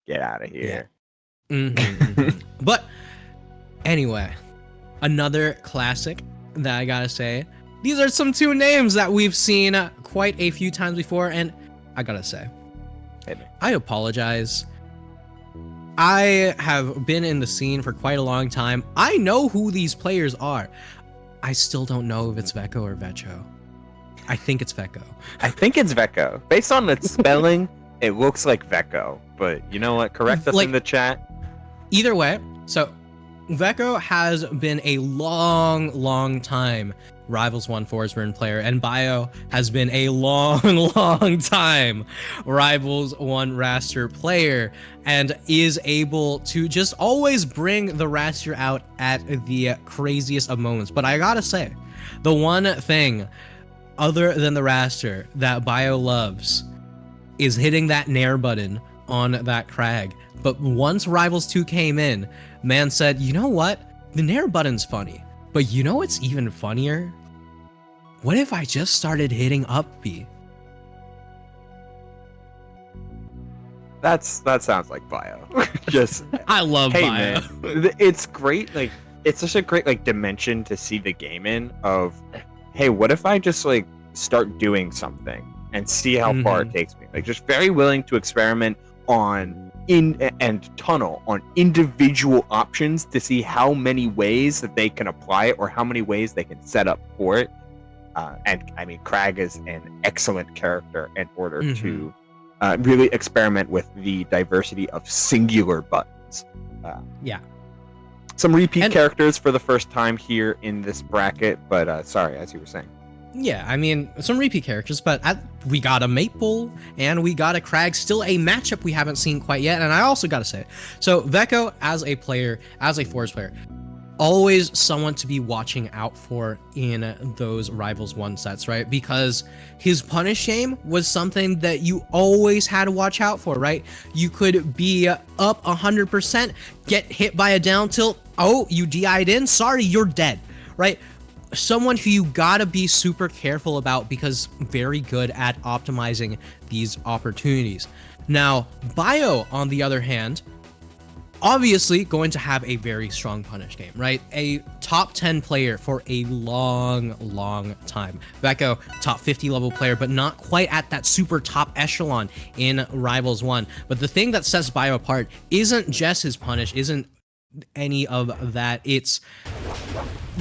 Get out of here. But anyway, another classic that I gotta say, these are some two names that we've seen quite a few times before, and I gotta say, I apologize. I have been in the scene for quite a long time. I know who these players are. I still don't know if it's Vecho or Vecho. I think it's Vecho. I think it's Vecho. Based on the spelling, it looks like Vecho. But you know what? Correct us in the chat. Either way, so Vecho has been a long time Rivals 1 Forsburn player, and Bio has been a long time Rivals 1 Raster player, and is able to just always bring the Raster out at the craziest of moments. But I gotta say, the one thing other than the Raster that Bio loves is hitting that Nair button on that Kragg. But once Rivals 2 came in, man said, you know what? The Nair button's funny, but you know what's even funnier? What if I just started hitting up B? That sounds like Bio. Just I love Bio. Man, it's great. Like, it's such a great like dimension to see the game in. Of, hey, what if I just like start doing something and see how far it takes me? Like, just very willing to experiment on and tunnel on individual options to see how many ways that they can apply it or how many ways they can set up for it. And I mean, Kragg is an excellent character in order to really experiment with the diversity of singular buttons. Some repeat characters for the first time here in this bracket, but sorry, as you were saying. Yeah, I mean, some repeat characters, but we got a Maypul and we got a Kragg, still a matchup we haven't seen quite yet. And I also got to say, so Vecho as a player, as a Force player, always someone to be watching out for in those Rivals 1 sets, right? Because his punish game was something that you always had to watch out for, right? You could be up 100%, get hit by a down tilt, oh, you DI'd in, sorry, you're dead, right? Someone who you gotta be super careful about because very good at optimizing these opportunities. Now, Bio, on the other hand, obviously going to have a very strong punish game, right? A top 10 player for a long time. Vecho, top 50 level player, but not quite at that super top echelon in Rivals 1. But the thing that sets Bio apart isn't just his punish, isn't any of that. It's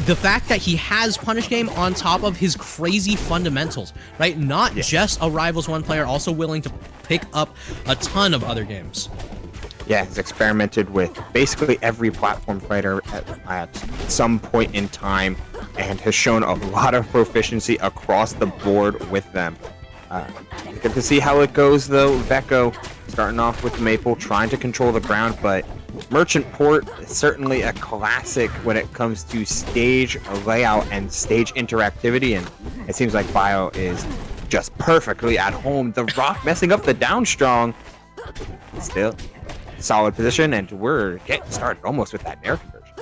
the fact that he has punish game on top of his crazy fundamentals, right? Not just a Rivals 1 player, also willing to pick up a ton of other games. Yeah, he's experimented with basically every platform fighter at some point in time and has shown a lot of proficiency across the board with them. Good to see how it goes, though. Vecho starting off with Maypul, trying to control the ground, but Merchant Port is certainly a classic when it comes to stage layout and stage interactivity, and it seems like Bio is just perfectly at home. The rock messing up the down strong. Still, solid position, and we're getting started almost with that Nair conversion.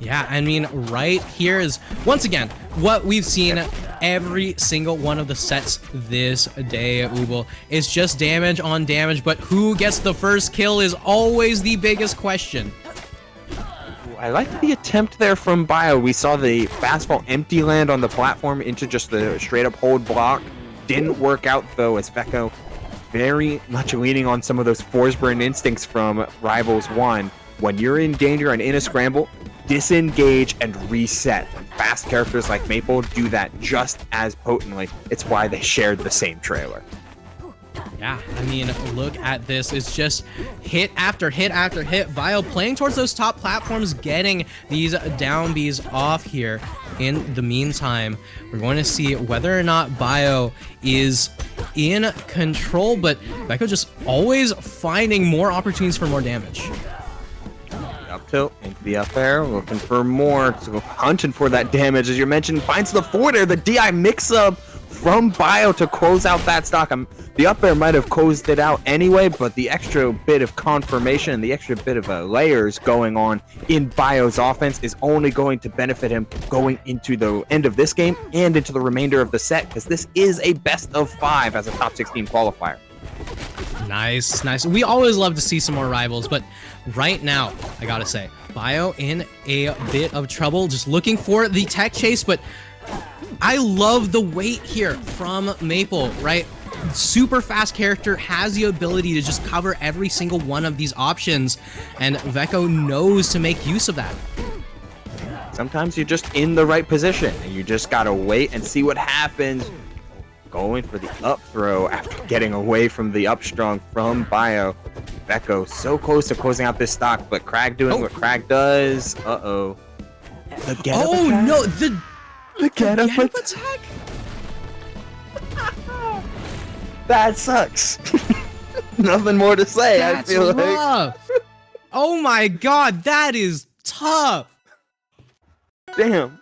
Yeah, I mean, right here is, once again, what we've seen every single one of the sets this day, Ubel. It's just damage on damage, but who gets the first kill is always the biggest question. I like the attempt there from Bio. We saw the fastball empty land on the platform into just the straight-up hold block. Didn't work out, though, as Vecho very much leaning on some of those Forsburn instincts from Rivals 1. When you're in danger and in a scramble, disengage and reset. Fast characters like Maypul do that just as potently. It's why they shared the same trailer. Yeah, I mean, look at this. It's just hit after hit after hit. Bio playing towards those top platforms, getting these down Bs off here. In the meantime, we're going to see whether or not Bio is in control, but Vecho just always finding more opportunities for more damage. Up tilt into the up air, looking for more, so hunting for that damage. As you mentioned, finds the forward air, the DI mix-up from Bio to close out that stock. The up air might have closed it out anyway, but the extra bit of confirmation and the extra bit of layers going on in Bio's offense is only going to benefit him going into the end of this game and into the remainder of the set, because this is a best of 5 as a top 16 qualifier. Nice, nice. We always love to see some more rivals, but right now, I gotta say, Bio in a bit of trouble, just looking for the tech chase, but I love the wait here from Maypul, right? Super fast character, has the ability to just cover every single one of these options, and Vecho knows to make use of that. Sometimes you're just in the right position, and you just gotta wait and see what happens. Going for the up throw after getting away from the up strong from Bio. Vecho so close to closing out this stock, but Kragg doing what Kragg does. Uh-oh. The get up attack? No, the get up attack? That sucks. Nothing more to say, That's I feel rough. like. Oh my god, that is tough. Damn.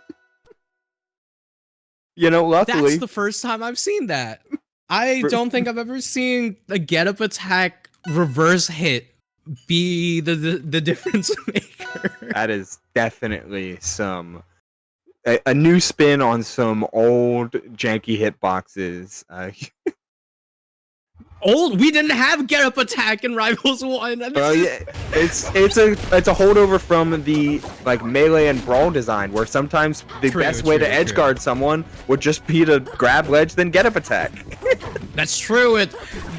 You know, luckily... That's the first time I've seen that. I don't think I've ever seen a get-up attack reverse hit be the difference maker. That is definitely a new spin on some old janky hitboxes. We didn't have get-up attack in Rivals 1. Well, yeah, it's a holdover from the like melee and brawl design, where sometimes the best way to edgeguard someone would just be to grab ledge, then get up attack. That's true.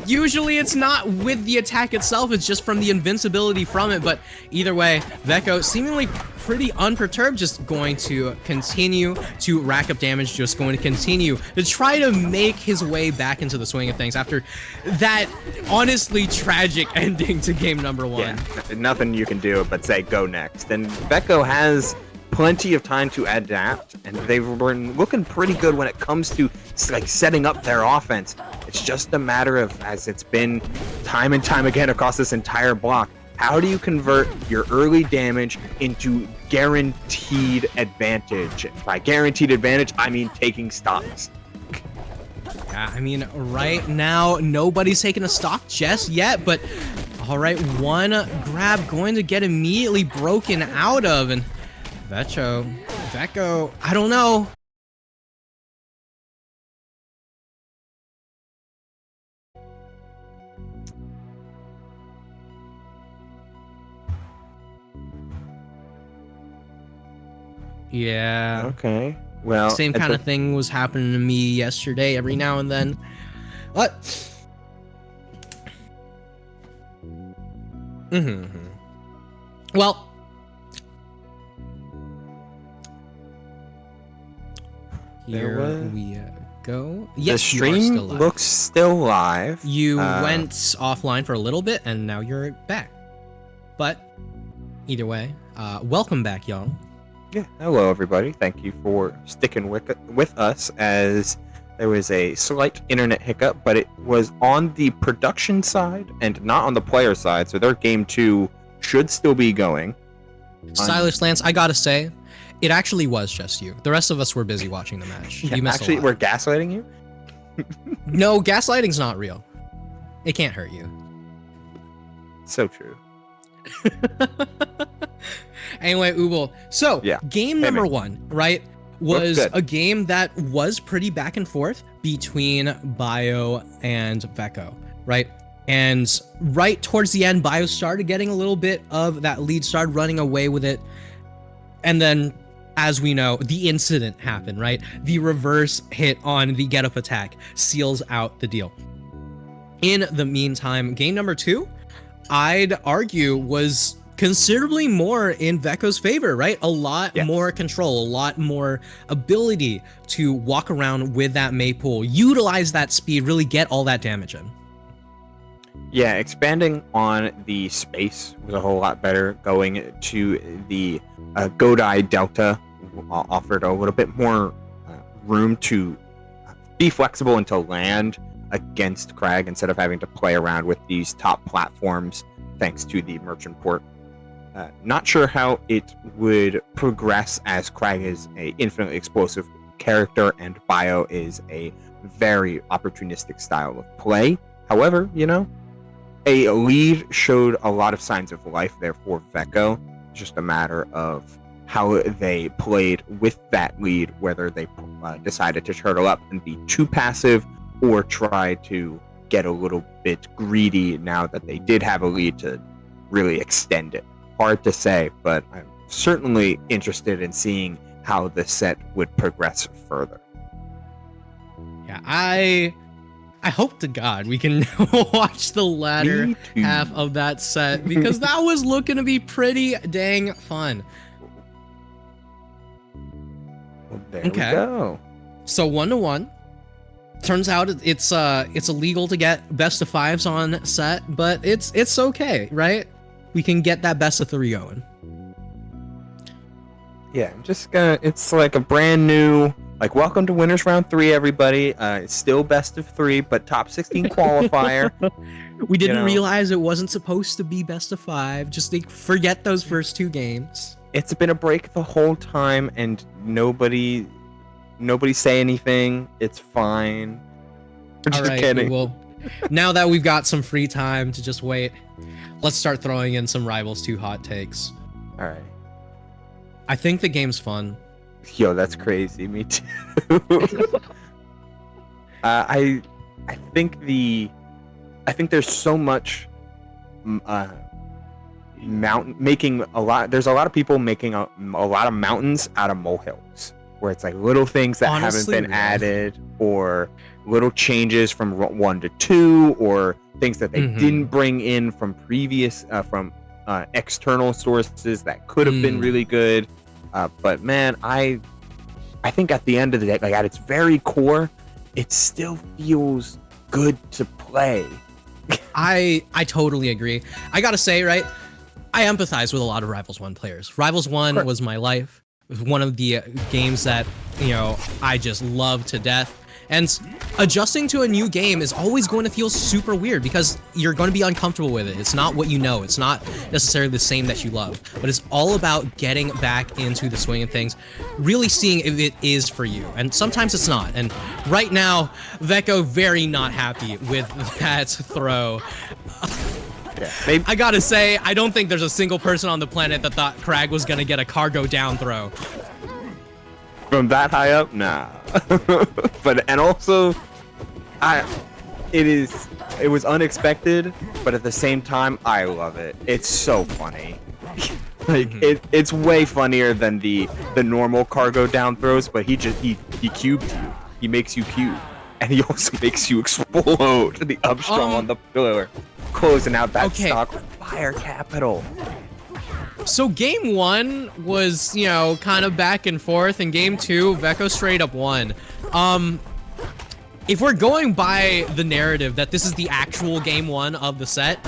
Usually it's not with the attack itself, it's just from the invincibility from it, but either way, Vecho seemingly pretty unperturbed, just going to continue to rack up damage, just going to continue to try to make his way back into the swing of things after that honestly tragic ending to game number 1. Yeah, nothing you can do but say go next. And Vecho has plenty of time to adapt, and they've been looking pretty good when it comes to like setting up their offense. It's just a matter of, as it's been time and time again across this entire block, how do you convert your early damage into guaranteed advantage? By guaranteed advantage, I mean taking stocks. Yeah, I mean, right now, nobody's taking a stock just yet, but all right, one grab going to get immediately broken out of, and Vecho, I don't know. Yeah. Okay. Well, same kind of thing was happening to me yesterday every now and then. What? Well, here we go. Yes, the stream looks still live. You went offline for a little bit, and now you're back. But either way, welcome back, y'all. Yeah, hello everybody. Thank you for sticking with us, as there was a slight internet hiccup, but it was on the production side and not on the player side, so their game 2 should still be going. Stylish Lance, I gotta say, it actually was just you. The rest of us were busy watching the match. Yeah, you missed actually, a lot. we're gaslighting you? No, gaslighting's not real. It can't hurt you. So true. Anyway, Ubel, so yeah. Game number 1, right, was a game that was pretty back and forth between Bio and Vecho, right? And right towards the end, Bio started getting a little bit of that lead, started running away with it. And then, as we know, the incident happened, right? The reverse hit on the get-up attack seals out the deal. In the meantime, game number 2, I'd argue, was considerably more in Vecho's favor, right? A lot more control, a lot more ability to walk around with that Maypul, utilize that speed, really get all that damage in. Yeah, expanding on the space was a whole lot better. Going to the Godai Delta offered a little bit more room to be flexible and to land against Kragg instead of having to play around with these top platforms thanks to the merchant port. Not sure how it would progress, as Kragg is a infinitely explosive character and Bio is a very opportunistic style of play. However, you know, a lead showed a lot of signs of life there for Vecho. Just a matter of how they played with that lead, whether they decided to turtle up and be too passive or try to get a little bit greedy now that they did have a lead to really extend it. Hard to say, but I'm certainly interested in seeing how the set would progress further. Yeah, I hope to God we can watch the latter half of that set, because that was looking to be pretty dang fun. Well, there we go. So 1-1. Turns out it's illegal to get best of 5s on set, but it's okay, right? We can get that best of 3 going. Yeah, I'm just gonna. It's like a brand new. Like, welcome to Winners Round 3, everybody. It's still best of 3, but top 16 qualifier. We didn't realize it wasn't supposed to be best of 5. Just forget those first 2 games. It's been a break the whole time, and nobody say anything. It's fine. We're just kidding. Well, now that we've got some free time to just wait, let's start throwing in some Rivals 2 hot takes. All right. I think the game's fun. Yo, that's crazy. Me too. I think there's so much making a lot. There's a lot of people making a lot of mountains out of molehills, where it's like little things that haven't been added, or little changes from 1 to 2, or things that they didn't bring in from previous external sources that could have been really good. But man, I think at the end of the day, like at its very core, it still feels good to play. I totally agree. I gotta say, right, I empathize with a lot of Rivals 1 players. Rivals 1 was my life. It was one of the games that, I just love to death. And adjusting to a new game is always going to feel super weird, because you're going to be uncomfortable with it. It's not what you know. It's not necessarily the same that you love, but it's all about getting back into the swing of things, really seeing if it is for you. And sometimes it's not. And right now, Vecho very not happy with that throw. Yeah, I gotta say, I don't think there's a single person on the planet that thought Kragg was gonna get a cargo down throw. From that high up, nah. And also, it was unexpected, but at the same time, I love it. It's so funny. Like it's way funnier than the normal cargo down throws, but he cubed you. He makes you cube, and he also makes you explode the upstrong on the pillar, closing out that stock with fire capital. So game 1 was, kind of back and forth, and game 2, Vecho straight up won. If we're going by the narrative that this is the actual game 1 of the set,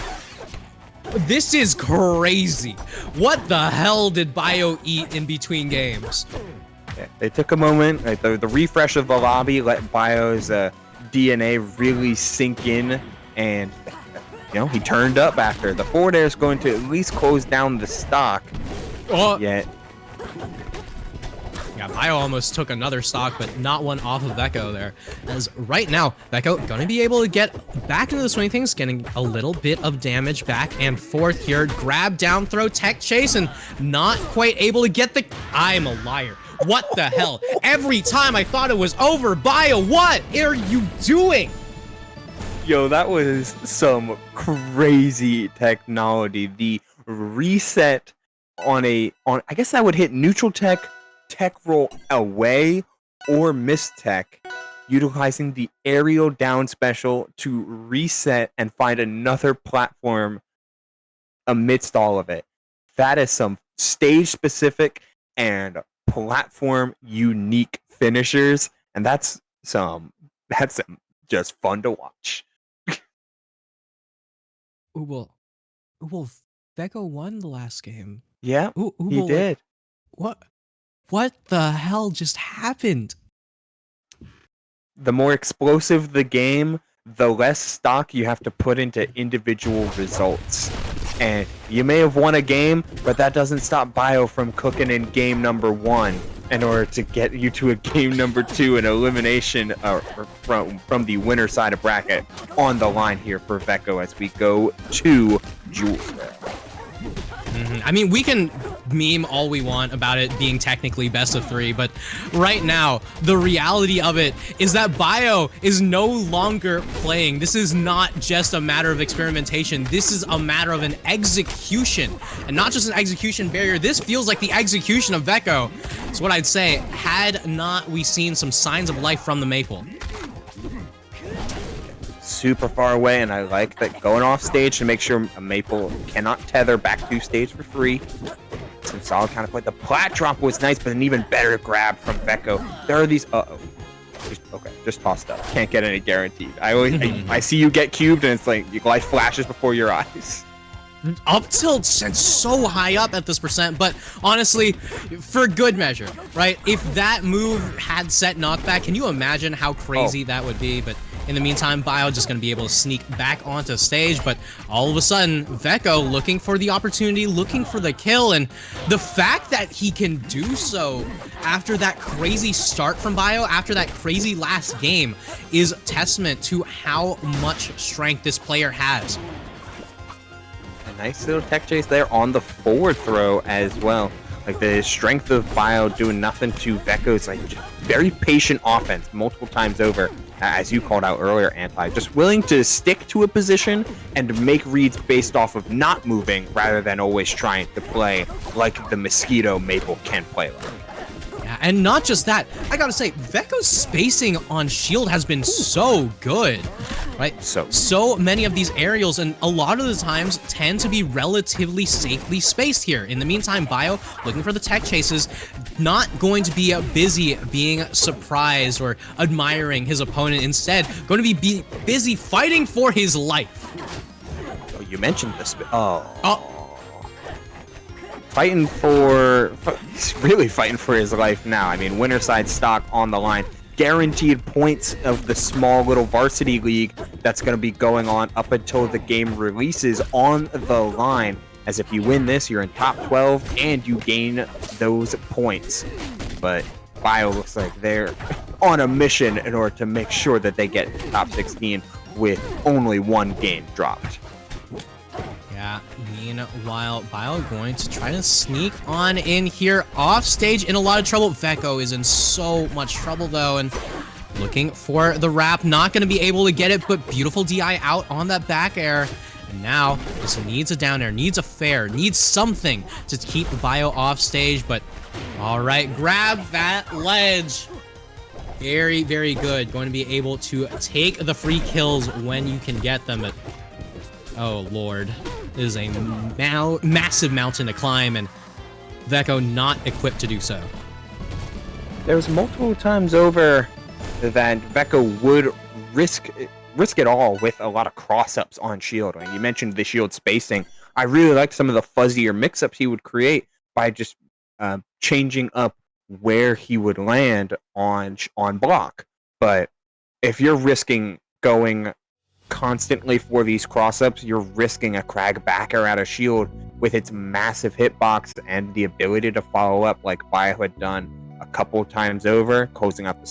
this is crazy. What the hell did Bio eat in between games? Yeah, they took a moment, like the refresh of the lobby let Bio's DNA really sink in, and he turned up after. The forward air is going to at least close down the stock. Yet. Yeah, Bio almost took another stock, but not one off of Vecho there. As right now, Vecho gonna be able to get back into the swing of things, getting a little bit of damage back and forth here. Grab, down throw, tech chase, and not quite able to get the... I'm a liar. What the hell? Every time I thought it was over, Bio, what are you doing? Yo, that was some crazy technology. The reset on I guess that would hit neutral tech roll away, or miss tech, utilizing the aerial down special to reset and find another platform amidst all of it. That is some stage specific and platform unique finishers, and that's just fun to watch. Well, Vecho won the last game. Yeah, he did. What the hell just happened? The more explosive the game, the less stock you have to put into individual results. And you may have won a game, but that doesn't stop Bio from cooking in game number 1 in order to get you to a game number 2, an elimination from the winner side of bracket on the line here for Vecho as we go to Jules. I mean, we can meme all we want about it being technically best of 3, but right now, the reality of it is that Bio is no longer playing. This is not just a matter of experimentation. This is a matter of an execution, and not just an execution barrier. This feels like the execution of Vecho. It's what I'd say, had not we seen some signs of life from the Maypul. Super far away, and I like that going off stage to make sure a Maypul cannot tether back to stage for free. Some solid kind of play. The plat drop was nice, but an even better grab from Vecho. There are these. Just tossed up. Can't get any guaranteed. I see you get cubed, and it's like your life flashes before your eyes. Up tilt sent so high up at this percent, but honestly, for good measure, right? If that move had set knockback, can you imagine how crazy that would be? But in the meantime, Bio just going to be able to sneak back onto stage, but all of a sudden, Vecho looking for the opportunity, looking for the kill, and the fact that he can do so after that crazy start from Bio, after that crazy last game, is testament to how much strength this player has. A nice little tech chase there on the forward throw as well. Like the strength of Bio doing nothing to Vecho's like just very patient offense multiple times over, as you called out earlier, Anti. Just willing to stick to a position and make reads based off of not moving rather than always trying to play like the Mosquito Maypul can play like. Yeah, and not just that, I gotta say, Vecho's spacing on shield has been so good, right? So many of these aerials, and a lot of the times, tend to be relatively safely spaced here. In the meantime, Bio, looking for the tech chases, not going to be busy being surprised or admiring his opponent. Instead, going to be busy fighting for his life. Oh, you mentioned this. Fighting for, he's really fighting for his life now. I mean, winner side stock on the line. Guaranteed points of the small little varsity league that's going to be going on up until the game releases on the line. As if you win this, you're in top 12 and you gain those points. But Bio looks like they're on a mission in order to make sure that they get top 16 with only one game dropped. Yeah, meanwhile, Bio going to try to sneak on in here off stage, in a lot of trouble. Vecho is in so much trouble though, and looking for the wrap, not going to be able to get it, but beautiful DI out on that back air. And now just needs a down air, needs a fair, needs something to keep Bio off stage. But all right, grab that ledge. Very, very good. Going to be able to take the free kills when you can get them. But oh Lord, it is a massive mountain to climb, and Vecho not equipped to do so. There was multiple times over that Vecho would risk it all with a lot of cross-ups on shield. Like you mentioned the shield spacing. I really liked some of the fuzzier mix-ups he would create by just changing up where he would land on block. But if you're risking going constantly for these cross-ups, you're risking a Kragg backer out of shield with its massive hitbox and the ability to follow up like Bio had done a couple times over, closing up the